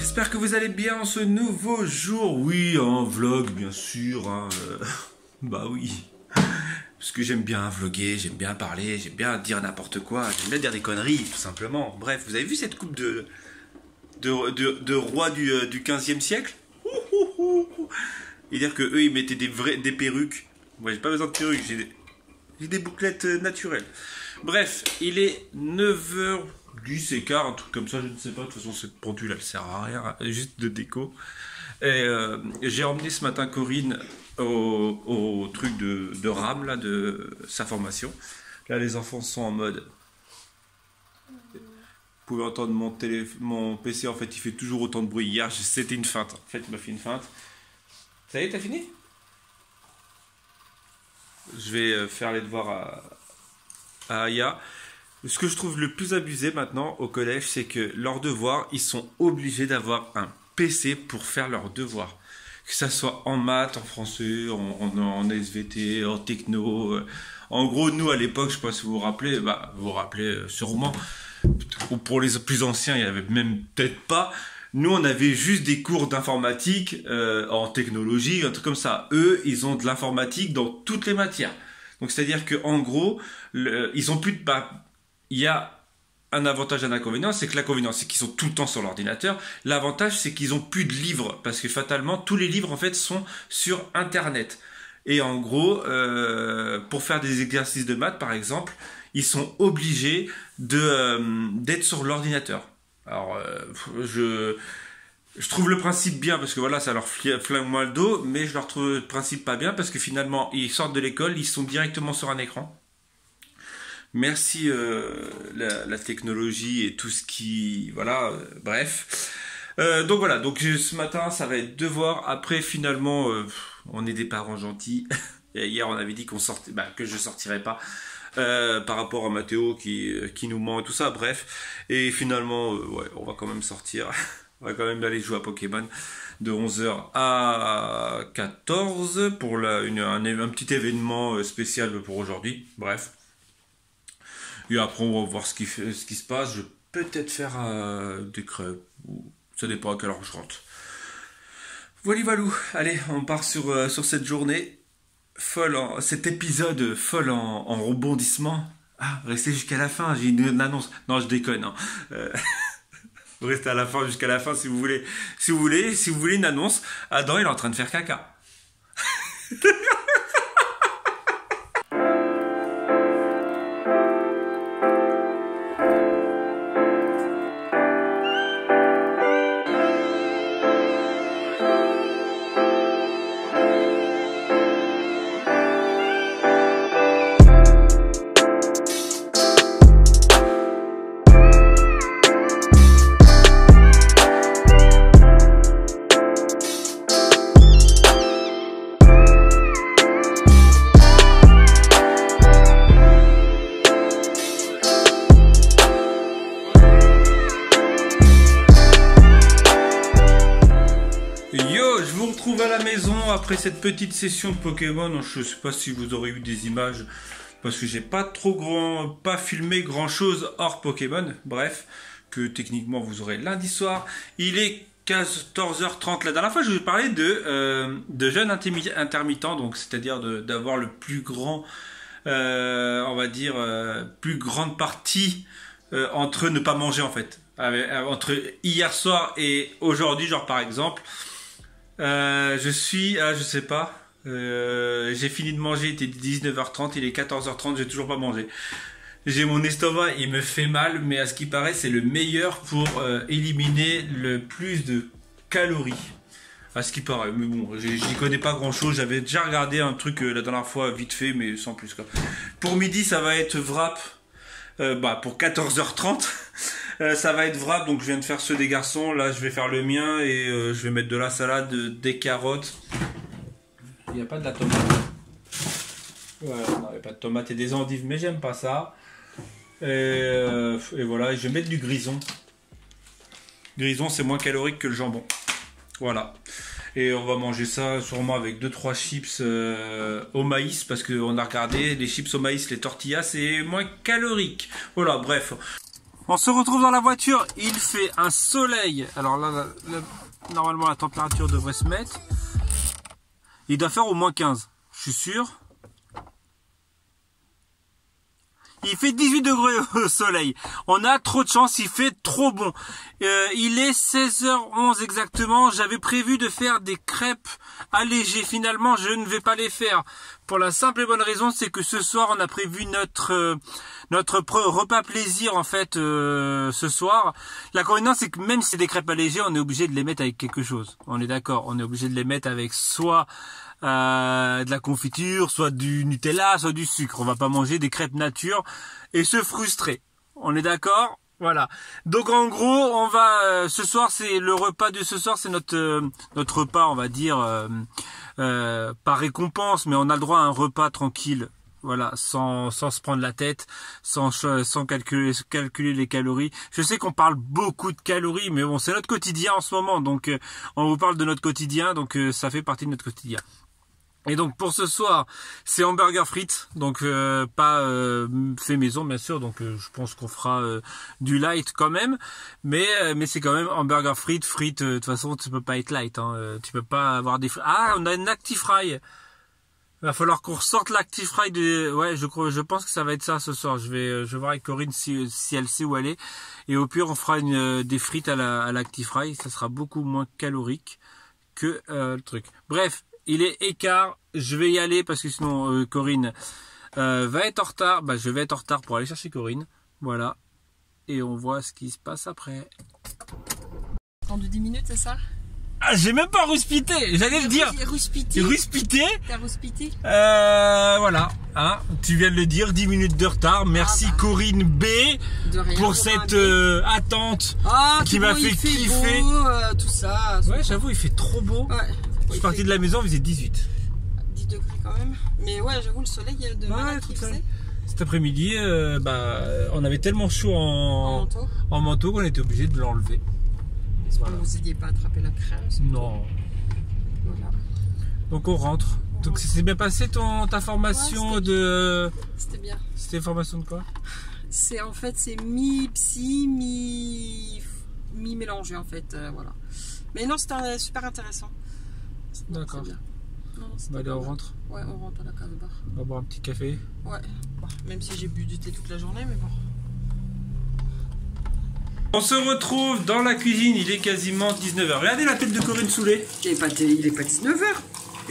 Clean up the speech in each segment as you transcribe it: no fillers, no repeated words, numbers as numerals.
j'espère que vous allez bien en ce nouveau jour. Oui, un vlog bien sûr, hein, bah oui. Parce que j'aime bien vlogger, j'aime bien parler, j'aime bien dire n'importe quoi, j'aime bien dire des conneries, tout simplement. Bref, vous avez vu cette coupe de roi du 15e siècle? Et dire que eux ils mettaient des perruques. Moi j'ai pas besoin de perruques, j'ai des bouclettes naturelles. Bref, il est 9h10 et quart, un truc comme ça, je ne sais pas. De toute façon, cette pendule elle sert à rien, juste de déco. Et j'ai emmené ce matin Corinne au truc de RAM, là, de sa formation. Là, les enfants sont en mode. Vous pouvez entendre mon PC, en fait, il fait toujours autant de bruit. Hier, c'était une feinte. En fait, il m'a fait une feinte. Ça y est, t'as fini? Je vais faire les devoirs à Aya. Ce que je trouve le plus abusé maintenant au collège, c'est que leurs devoirs, ils sont obligés d'avoir un PC pour faire leurs devoirs. Que ça soit en maths, en français, en SVT, en techno. En gros, nous, à l'époque, je ne sais pas si vous vous rappelez, vous vous rappelez sûrement, ou pour les plus anciens, il n'y avait même peut-être pas. Nous, on avait juste des cours d'informatique, en technologie, un truc comme ça. Eux, ils ont de l'informatique dans toutes les matières. Donc, c'est-à-dire qu'en gros, ils ont plus de... il y a un avantage et un inconvénient, c'est que l'inconvénient, c'est qu'ils sont tout le temps sur l'ordinateur. L'avantage, c'est qu'ils ont plus de livres, parce que fatalement, tous les livres, en fait, sont sur Internet. Et en gros, pour faire des exercices de maths, par exemple, ils sont obligés d'être sur l'ordinateur. Alors, je trouve le principe bien, parce que voilà, ça leur flingue moins le dos, mais je leur trouve le principe pas bien, parce que finalement, ils sortent de l'école, ils sont directement sur un écran. Merci la technologie et tout ce qui... Voilà, bref. Donc voilà, donc ce matin, ça va être devoir. Après, finalement, on est des parents gentils. Et hier, on avait dit qu'on sortait, que je sortirais pas par rapport à Mathéo qui nous ment et tout ça, bref. Et finalement, ouais, on va quand même sortir. On va quand même aller jouer à Pokémon de 11h à 14h pour un petit événement spécial pour aujourd'hui. Bref. Et après, on va voir ce qui se passe. Je vais peut-être faire des crêpes. Ça dépend à quelle heure je rentre. Voilà, valou. Allez, on part sur cette journée folle, cet épisode folle en rebondissement. Ah, restez jusqu'à la fin, j'ai une annonce. Non, je déconne. Hein. Vous restez à la fin, jusqu'à la fin si vous voulez. Si vous voulez une annonce, Adam, il est en train de faire caca. À la maison après cette petite session de Pokémon. Je sais pas si vous aurez eu des images parce que j'ai pas filmé grand chose hors Pokémon, bref, que techniquement vous aurez lundi soir. Il est 14h30. La dernière fois je vous ai parlé de jeûne intermittent, donc c'est-à-dire d'avoir le plus grand on va dire plus grande partie entre ne pas manger en fait, entre hier soir et aujourd'hui, genre par exemple je sais pas, j'ai fini de manger, il était 19h30, il est 14h30, j'ai toujours pas mangé. J'ai mon estomac, il me fait mal, mais à ce qui paraît, c'est le meilleur pour éliminer le plus de calories. À ce qui paraît, mais bon, j'y connais pas grand chose, j'avais déjà regardé un truc la dernière fois, vite fait, mais sans plus quoi. Pour midi, ça va être wrap, pour 14h30. Ça va être wrap, donc je viens de faire ceux des garçons. Là, je vais faire le mien et je vais mettre de la salade, des carottes. Il n'y a pas de la tomate. Voilà, non, il n'y a pas de tomate et des endives, mais j'aime pas ça. Et voilà, je vais mettre du grison. Grison, c'est moins calorique que le jambon. Voilà. Et on va manger ça sûrement avec 2-3 chips au maïs, parce qu'on a regardé les chips au maïs, les tortillas, c'est moins calorique. Voilà, bref. On se retrouve dans la voiture, il fait un soleil. Alors là, normalement la température devrait se mettre. Il doit faire au moins 15, je suis sûr. Il fait 18 degrés au soleil. On a trop de chance, il fait trop bon. Il est 16h11 exactement. J'avais prévu de faire des crêpes allégées. Finalement, je ne vais pas les faire. Pour la simple et bonne raison, c'est que ce soir, on a prévu notre repas plaisir en fait ce soir. L'inconvénient, c'est que même si c'est des crêpes allégées, on est obligé de les mettre avec quelque chose. On est d'accord. On est obligé de les mettre avec soit de la confiture, soit du Nutella, soit du sucre. On va pas manger des crêpes nature et se frustrer. On est d'accord? Voilà. Donc en gros, on va ce soir, c'est le repas de ce soir, c'est notre repas, on va dire par récompense, mais on a le droit à un repas tranquille. Voilà, sans se prendre la tête, sans calculer les calories. Je sais qu'on parle beaucoup de calories, mais bon, c'est notre quotidien en ce moment, donc on vous parle de notre quotidien, donc ça fait partie de notre quotidien. Et donc pour ce soir, c'est hamburger frites, donc pas fait maison bien sûr, donc je pense qu'on fera du light quand même, mais c'est quand même hamburger frites, de toute façon tu peux pas être light, hein, tu peux pas avoir des frites. Ah, on a une Actifry. Il va falloir qu'on ressorte l'Actifry de... Ouais, je pense que ça va être ça ce soir. Je vais voir avec Corinne si elle sait où elle est. Et au pire, on fera des frites à l'Actifry. Ça sera beaucoup moins calorique que le truc. Bref, il est écart. Je vais y aller parce que sinon Corinne va être en retard. Bah, je vais être en retard pour aller chercher Corinne. Voilà. Et on voit ce qui se passe après. Temps de 10 minutes, c'est ça? Ah, j'ai même pas ruspité, j'allais le dire. Ruspité. Ruspité. T'as ruspité. Voilà, hein, tu viens de le dire, 10 minutes de retard. Merci Corinne B pour cette attente qui m'a fait kiffer. Beau, tout ça. Ouais, j'avoue, il fait trop beau. Ouais. Je suis parti de la maison, il faisait 18. 10 degrés quand même. Mais ouais, j'avoue, le soleil, il y a de malade qui faisait. Cet après-midi, on avait tellement chaud en manteau qu'on était obligé de l'enlever. Voilà. Vous n'aidiez pas à attraper la crème? Non. Voilà. Donc on rentre. Donc c'est bien passé ta formation de... C'était bien. C'était formation de quoi? C'est en fait c'est mi-psy, mi-mélangé en fait. Voilà. Mais non, c'était super intéressant. D'accord. Bah allez, on rentre. Ouais, on rentre à la cave bar. On va boire un petit café. Ouais. Bah, même si j'ai bu du thé toute la journée, mais bon. On se retrouve dans la cuisine, il est quasiment 19h. Regardez la tête de Corinne Soulé. Il est pas 19h.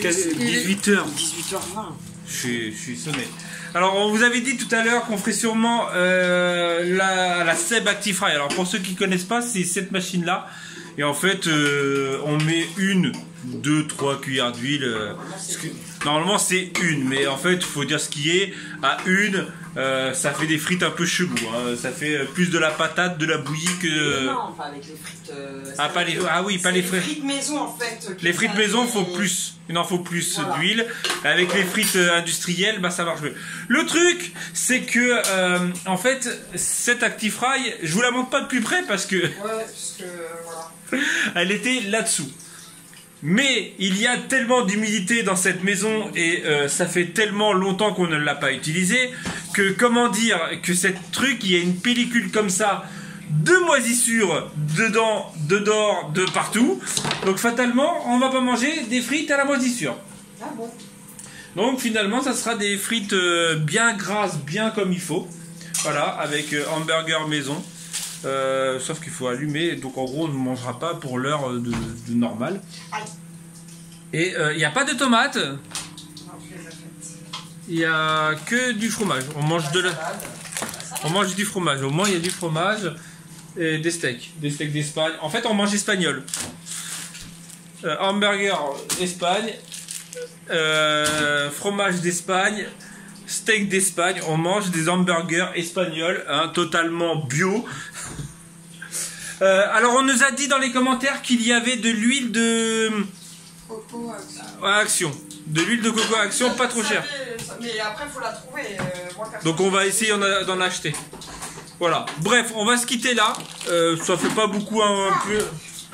18h. 18h20. Je suis sonné. Alors on vous avait dit tout à l'heure qu'on ferait sûrement la Seb Actifry. Alors pour ceux qui ne connaissent pas, c'est cette machine là. Et en fait on met 1, 2, 3 cuillères d'huile. Normalement c'est 1, mais en fait il faut dire ce qui est. À 1, ça fait des frites un peu chelou, hein. Ça fait plus de la patate, de la bouillie que... Non, pas avec les frites... oui, pas les frites... frites maison en fait. Les frites maison, il en faut plus d'huile. Avec les frites industrielles, bah ça marche mieux. Le truc, c'est que, en fait, cette Actifry, je vous la montre pas de plus près parce que... Ouais, parce que, voilà. Elle était là-dessous. Mais il y a tellement d'humidité dans cette maison et ça fait tellement longtemps qu'on ne l'a pas utilisé que comment dire que cette truc, il y a une pellicule comme ça de moisissure dedans, de partout. Donc fatalement, on va pas manger des frites à la moisissure. Ah bon? Donc finalement, ça sera des frites bien grasses, bien comme il faut. Voilà, avec hamburger maison. Sauf qu'il faut allumer, donc en gros on ne mangera pas pour l'heure de normal. Et il n'y a pas de tomates, il n'y a que du fromage. On mange du fromage, au moins il y a du fromage et des steaks d'Espagne. En fait on mange espagnol. Hamburger Espagne, fromage d'Espagne, steak d'Espagne. On mange des hamburgers espagnols, hein, totalement bio. Alors on nous a dit dans les commentaires qu'il y avait de l'huile de Coco Action. De l'huile de coco Action, pas trop cher. Mais après il faut la trouver. Donc on va essayer d'en acheter. Voilà. Bref, on va se quitter là. Ça fait pas beaucoup un peu.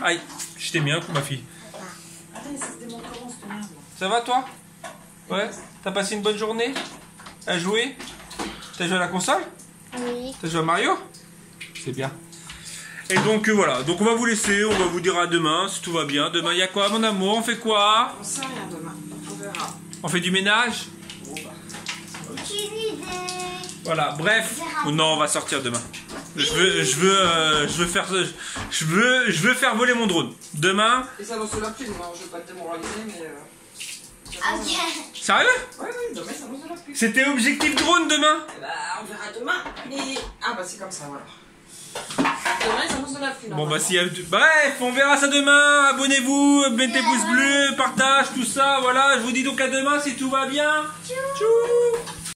Aïe, je t'ai mis un coup ma fille. Ça va toi? Ouais. T'as passé une bonne journée? À jouer? T'as joué à la console? Oui. T'as joué à Mario? C'est bien. Et donc voilà, donc on va vous laisser, on va vous dire à demain si tout va bien. Demain il y a quoi mon amour? On fait quoi? On sait rien demain, on verra. On fait du ménage? Aucune idée. Voilà, bref. Non, on va sortir demain. Je veux faire voler mon drone. Demain. Et ça annonce de la pluie, moi je vais pas te démoraliser, mais. Ok. Sérieux? Oui, demain ça annonce de la pluie. C'était objectif drone demain? Bah, on verra demain. Mais. Ah, bah c'est comme ça, voilà. Demain ça annonce de la pluie. Bon bah s'il y a... Bref, on verra ça demain. Abonnez-vous, mettez pouces bleus, partage, tout ça. Voilà, je vous dis donc à demain si tout va bien. Tchou.